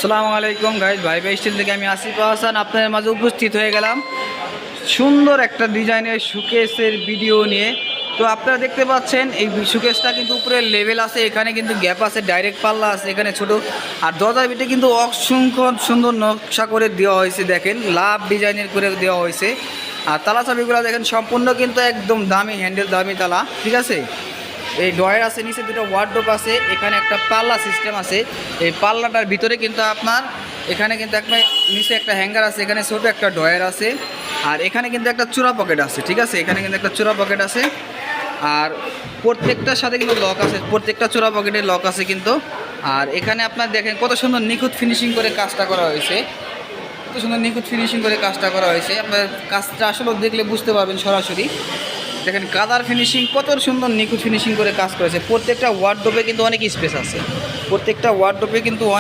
আসসালামু আলাইকুম গাইজ, ভাই স্টিল থেকে আমি আসিফ হাসান আপনাদের মাঝে উপস্থিত হয়ে গেলাম সুন্দর একটা ডিজাইনের শোকেসের ভিডিও নিয়ে। তো আপনারা দেখতে পাচ্ছেন এই শোকেসটা কিন্তু উপরে লেভেল আছে, এখানে কিন্তু গ্যাপ আছে, ডাইরেক্ট পাল্লা আছে এখানে ছোট। আর দরজার ভিতরে কিন্তু অসংখ্য সুন্দর নকশা করে দেওয়া হয়েছে, দেখেন লাভ ডিজাইনের করে দেওয়া হয়েছে। আর তালা চাবিগুলো দেখেন সম্পূর্ণ কিন্তু একদম দামি হ্যান্ডেল, দামি তালা, ঠিক আছে। এই ডয়ার আছে, নিচে দুটো ওয়ার্ডরোব আছে, এখানে একটা পাল্লা সিস্টেম আছে। এই পাল্লাটার ভিতরে কিন্তু আপনার এখানে কিন্তু একটা নিচে একটা হ্যাঙ্গার আছে, এখানে ছোটো একটা ডয়ার আছে। আর এখানে কিন্তু একটা চূড়া পকেট আছে, ঠিক আছে, এখানে কিন্তু একটা চূড়া পকেট আছে। আর প্রত্যেকটার সাথে কিন্তু লক আছে, প্রত্যেকটা চূড়া পকেটে লক আছে কিন্তু। আর এখানে আপনার দেখেন কত সুন্দর নিখুঁত ফিনিশিং করে কাজটা করা হয়েছে, কত সুন্দর নিখুঁত ফিনিশিং করে কাজটা করা হয়েছে। আপনার কাজটা আসলে দেখলে বুঝতে পারবেন সরাসরি। দেখেন কালার ফিনিশিং কত সুন্দর নিখুঁত ফিনিশিং করে কাজ করেছে। প্রত্যেকটা ওয়ার্ডরোবে কিন্তু অনেক স্পেস আছে, প্রত্যেকটা ওয়ার্ডরোবে কিন্তু অনেক